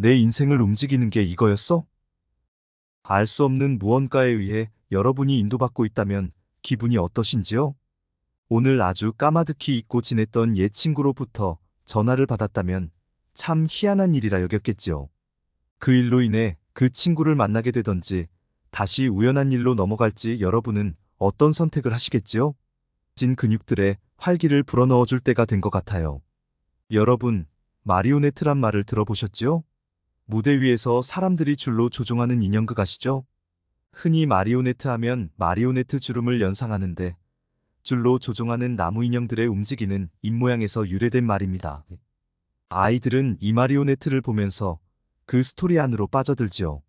내 인생을 움직이는 게 이거였어? 알 수 없는 무언가에 의해 여러분이 인도받고 있다면 기분이 어떠신지요? 오늘 아주 까마득히 잊고 지냈던 옛 친구로부터 전화를 받았다면 참 희한한 일이라 여겼겠지요. 그 일로 인해 그 친구를 만나게 되던지 다시 우연한 일로 넘어갈지 여러분은 어떤 선택을 하시겠지요? 진 근육들의 활기를 불어넣어 줄 때가 된 것 같아요. 여러분, 마리오네트란 말을 들어보셨지요? 무대 위에서 사람들이 줄로 조종하는 인형극 아시죠? 흔히 마리오네트 하면 마리오네트 주름을 연상하는데 줄로 조종하는 나무 인형들의 움직이는 입모양에서 유래된 말입니다. 아이들은 이 마리오네트를 보면서 그 스토리 안으로 빠져들지요.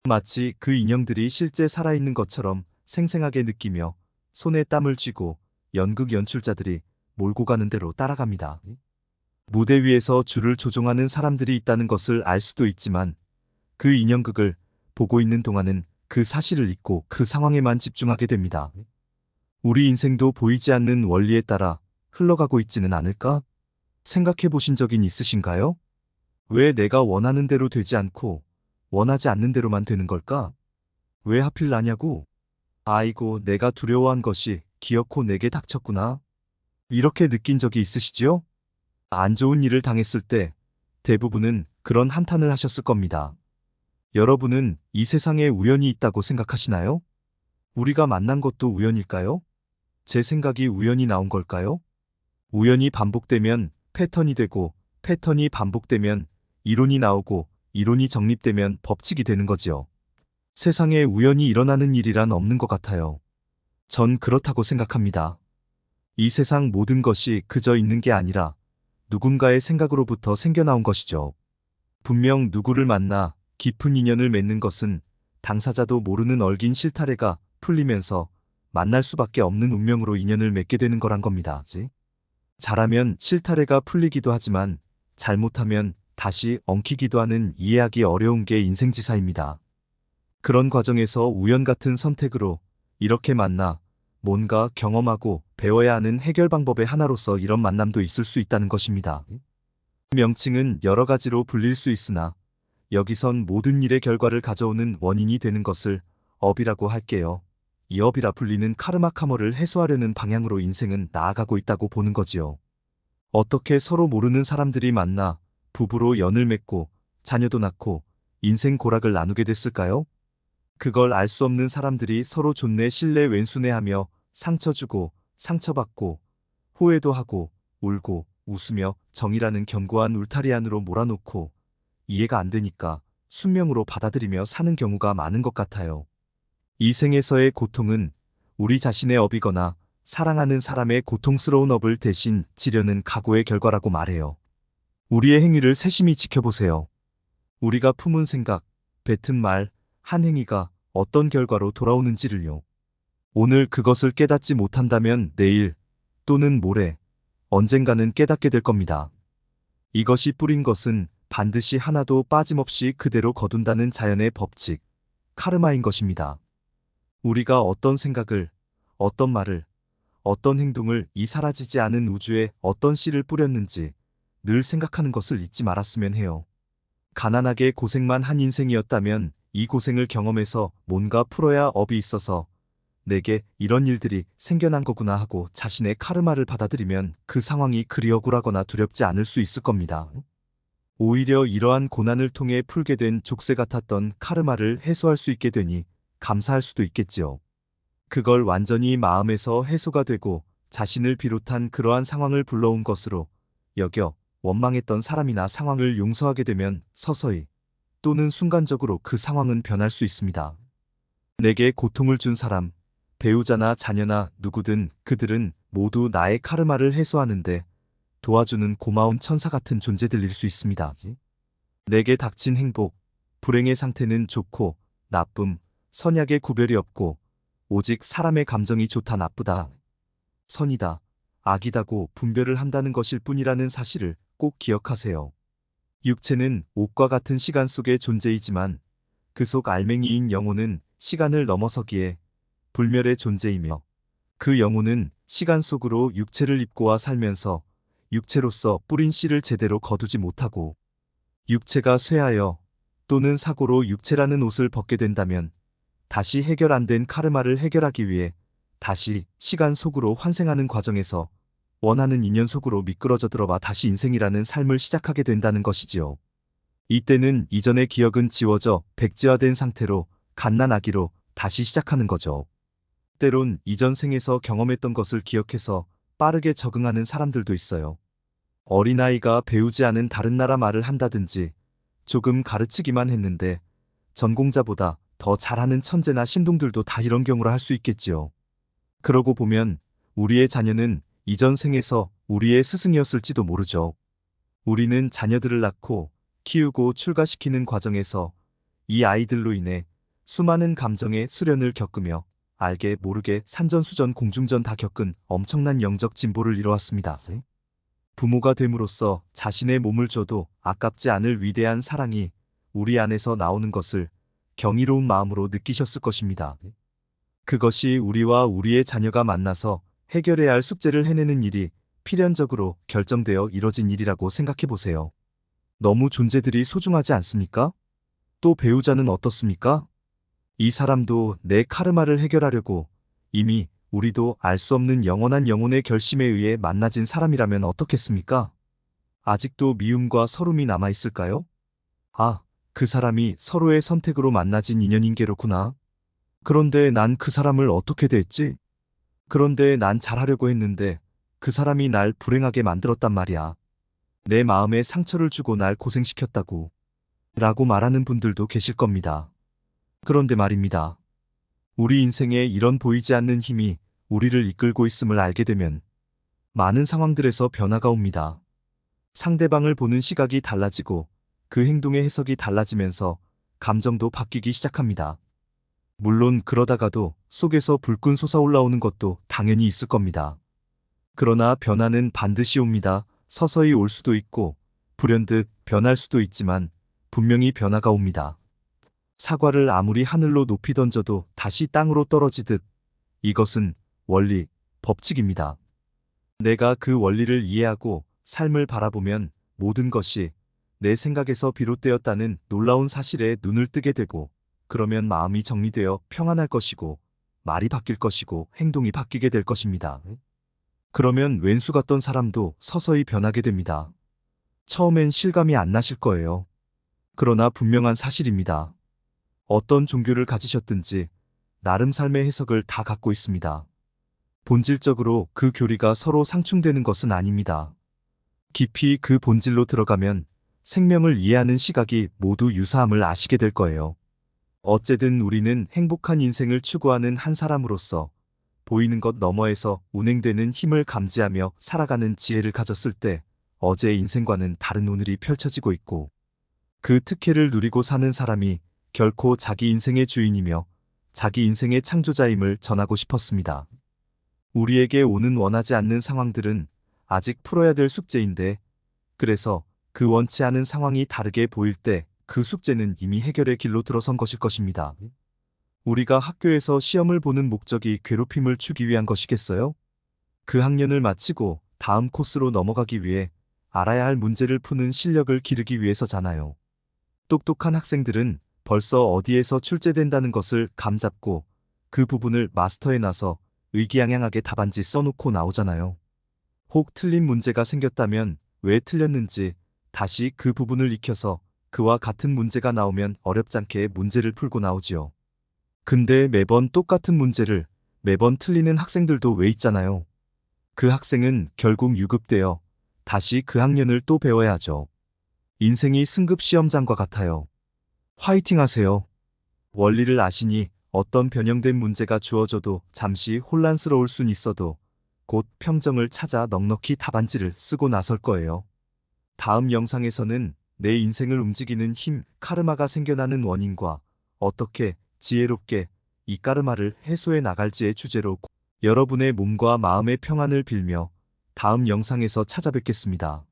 마치 그 인형들이 실제 살아있는 것처럼 생생하게 느끼며 손에 땀을 쥐고 연극 연출자들이 몰고 가는 대로 따라갑니다. 무대 위에서 줄을 조종하는 사람들이 있다는 것을 알 수도 있지만 그 인형극을 보고 있는 동안은 그 사실을 잊고 그 상황에만 집중하게 됩니다. 우리 인생도 보이지 않는 원리에 따라 흘러가고 있지는 않을까? 생각해 보신 적이 있으신가요? 왜 내가 원하는 대로 되지 않고 원하지 않는 대로만 되는 걸까? 왜 하필 나냐고? 아이고, 내가 두려워한 것이 기어코 내게 닥쳤구나. 이렇게 느낀 적이 있으시지요? 안 좋은 일을 당했을 때 대부분은 그런 한탄을 하셨을 겁니다. 여러분은 이 세상에 우연이 있다고 생각하시나요? 우리가 만난 것도 우연일까요? 제 생각이 우연히 나온 걸까요? 우연이 반복되면 패턴이 되고 패턴이 반복되면 이론이 나오고 이론이 정립되면 법칙이 되는 거지요. 세상에 우연히 일어나는 일이란 없는 것 같아요. 전 그렇다고 생각합니다. 이 세상 모든 것이 그저 있는 게 아니라 누군가의 생각으로부터 생겨나온 것이죠. 분명 누구를 만나 깊은 인연을 맺는 것은 당사자도 모르는 얽인 실타래가 풀리면서 만날 수밖에 없는 운명으로 인연을 맺게 되는 거란 겁니다. 잘하면 실타래가 풀리기도 하지만 잘못하면 다시 엉키기도 하는 이해하기 어려운 게 인생지사입니다. 그런 과정에서 우연 같은 선택으로 이렇게 만나 뭔가 경험하고 배워야 하는 해결 방법의 하나로서 이런 만남도 있을 수 있다는 것입니다. 명칭은 여러 가지로 불릴 수 있으나 여기선 모든 일의 결과를 가져오는 원인이 되는 것을 업이라고 할게요. 이 업이라 불리는 카르마 카머를 해소하려는 방향으로 인생은 나아가고 있다고 보는 거지요. 어떻게 서로 모르는 사람들이 만나 부부로 연을 맺고 자녀도 낳고 인생 고락을 나누게 됐을까요? 그걸 알 수 없는 사람들이 서로 존내 신뢰 왼순회하며 상처 주고 상처받고 후회도 하고 울고 웃으며 정이라는 견고한 울타리 안으로 몰아놓고 이해가 안 되니까 순명으로 받아들이며 사는 경우가 많은 것 같아요. 이 생에서의 고통은 우리 자신의 업이거나 사랑하는 사람의 고통스러운 업을 대신 지려는 각오의 결과라고 말해요. 우리의 행위를 세심히 지켜보세요. 우리가 품은 생각, 뱉은 말, 한 행위가 어떤 결과로 돌아오는지를요. 오늘 그것을 깨닫지 못한다면 내일 또는 모레 언젠가는 깨닫게 될 겁니다. 이것이 뿌린 것은 반드시 하나도 빠짐없이 그대로 거둔다는 자연의 법칙, 카르마인 것입니다. 우리가 어떤 생각을, 어떤 말을, 어떤 행동을 이 사라지지 않은 우주에 어떤 씨를 뿌렸는지 늘 생각하는 것을 잊지 말았으면 해요. 가난하게 고생만 한 인생이었다면 이 고생을 경험해서 뭔가 풀어야 업이 있어서 내게 이런 일들이 생겨난 거구나 하고 자신의 카르마를 받아들이면 그 상황이 그리 억울하거나 두렵지 않을 수 있을 겁니다. 오히려 이러한 고난을 통해 풀게 된 족쇄 같았던 카르마를 해소할 수 있게 되니 감사할 수도 있겠지요. 그걸 완전히 마음에서 해소가 되고 자신을 비롯한 그러한 상황을 불러온 것으로 여겨 원망했던 사람이나 상황을 용서하게 되면 서서히 또는 순간적으로 그 상황은 변할 수 있습니다. 내게 고통을 준 사람, 배우자나 자녀나 누구든 그들은 모두 나의 카르마를 해소하는데 도와주는 고마운 천사 같은 존재들일 수 있습니다. 내게 닥친 행복, 불행의 상태는 좋고 나쁨, 선약의 구별이 없고 오직 사람의 감정이 좋다 나쁘다, 선이다, 악이다고 분별을 한다는 것일 뿐이라는 사실을 꼭 기억하세요. 육체는 옷과 같은 시간 속의 존재이지만 그 속 알맹이인 영혼은 시간을 넘어서기에 불멸의 존재이며 그 영혼은 시간 속으로 육체를 입고와 살면서 육체로서 뿌린 씨를 제대로 거두지 못하고 육체가 쇠하여 또는 사고로 육체라는 옷을 벗게 된다면 다시 해결 안 된 카르마를 해결하기 위해 다시 시간 속으로 환생하는 과정에서 원하는 인연 속으로 미끄러져 들어와 다시 인생이라는 삶을 시작하게 된다는 것이지요. 이때는 이전의 기억은 지워져 백지화된 상태로 갓난아기로 다시 시작하는 거죠. 때론 이전 생에서 경험했던 것을 기억해서 빠르게 적응하는 사람들도 있어요. 어린아이가 배우지 않은 다른 나라 말을 한다든지 조금 가르치기만 했는데 전공자보다 더 잘하는 천재나 신동들도 다 이런 경우라 할 수 있겠지요. 그러고 보면 우리의 자녀는 이전 생에서 우리의 스승이었을지도 모르죠. 우리는 자녀들을 낳고 키우고 출가시키는 과정에서 이 아이들로 인해 수많은 감정의 수련을 겪으며 알게 모르게 산전수전 공중전 다 겪은 엄청난 영적 진보를 이뤄왔습니다. 부모가 됨으로써 자신의 몸을 줘도 아깝지 않을 위대한 사랑이 우리 안에서 나오는 것을 경이로운 마음으로 느끼셨을 것입니다. 그것이 우리와 우리의 자녀가 만나서 해결해야 할 숙제를 해내는 일이 필연적으로 결정되어 이뤄진 일이라고 생각해 보세요. 너무 존재들이 소중하지 않습니까? 또 배우자는 어떻습니까? 이 사람도 내 카르마를 해결하려고 이미 우리도 알 수 없는 영원한 영혼의 결심에 의해 만나진 사람이라면 어떻겠습니까? 아직도 미움과 서름이 남아있을까요? 아, 그 사람이 서로의 선택으로 만나진 인연인 게로구나. 그런데 난 그 사람을 어떻게 대했지? 그런데 난 잘하려고 했는데 그 사람이 날 불행하게 만들었단 말이야. 내 마음에 상처를 주고 날 고생시켰다고. 라고 말하는 분들도 계실 겁니다. 그런데 말입니다. 우리 인생에 이런 보이지 않는 힘이 우리를 이끌고 있음을 알게 되면 많은 상황들에서 변화가 옵니다. 상대방을 보는 시각이 달라지고 그 행동의 해석이 달라지면서 감정도 바뀌기 시작합니다. 물론 그러다가도 속에서 불끈 솟아올라오는 것도 당연히 있을 겁니다. 그러나 변화는 반드시 옵니다. 서서히 올 수도 있고 불현듯 변할 수도 있지만 분명히 변화가 옵니다. 사과를 아무리 하늘로 높이 던져도 다시 땅으로 떨어지듯 이것은 원리, 법칙입니다. 내가 그 원리를 이해하고 삶을 바라보면 모든 것이 내 생각에서 비롯되었다는 놀라운 사실에 눈을 뜨게 되고 그러면 마음이 정리되어 평안할 것이고 말이 바뀔 것이고 행동이 바뀌게 될 것입니다. 그러면 왼수 같던 사람도 서서히 변하게 됩니다. 처음엔 실감이 안 나실 거예요. 그러나 분명한 사실입니다. 어떤 종교를 가지셨든지 나름 삶의 해석을 다 갖고 있습니다. 본질적으로 그 교리가 서로 상충되는 것은 아닙니다. 깊이 그 본질로 들어가면 생명을 이해하는 시각이 모두 유사함을 아시게 될 거예요. 어쨌든 우리는 행복한 인생을 추구하는 한 사람으로서 보이는 것 너머에서 운행되는 힘을 감지하며 살아가는 지혜를 가졌을 때 어제의 인생과는 다른 오늘이 펼쳐지고 있고 그 특혜를 누리고 사는 사람이 결코 자기 인생의 주인이며 자기 인생의 창조자임을 전하고 싶었습니다. 우리에게 오는 원하지 않는 상황들은 아직 풀어야 될 숙제인데 그래서 그 원치 않은 상황이 다르게 보일 때 그 숙제는 이미 해결의 길로 들어선 것일 것입니다. 우리가 학교에서 시험을 보는 목적이 괴롭힘을 주기 위한 것이겠어요? 그 학년을 마치고 다음 코스로 넘어가기 위해 알아야 할 문제를 푸는 실력을 기르기 위해서잖아요. 똑똑한 학생들은 벌써 어디에서 출제된다는 것을 감잡고 그 부분을 마스터해 놔서 의기양양하게 답안지 써놓고 나오잖아요. 혹 틀린 문제가 생겼다면 왜 틀렸는지 다시 그 부분을 익혀서 그와 같은 문제가 나오면 어렵지 않게 문제를 풀고 나오지요. 근데 매번 똑같은 문제를 매번 틀리는 학생들도 왜 있잖아요. 그 학생은 결국 유급되어 다시 그 학년을 또 배워야 하죠. 인생이 승급 시험장과 같아요. 화이팅 하세요. 원리를 아시니 어떤 변형된 문제가 주어져도 잠시 혼란스러울 순 있어도 곧 평정을 찾아 넉넉히 답안지를 쓰고 나설 거예요. 다음 영상에서는 내 인생을 움직이는 힘, 카르마가 생겨나는 원인과 어떻게 지혜롭게 이 카르마를 해소해 나갈지의 주제로 여러분의 몸과 마음의 평안을 빌며 다음 영상에서 찾아뵙겠습니다.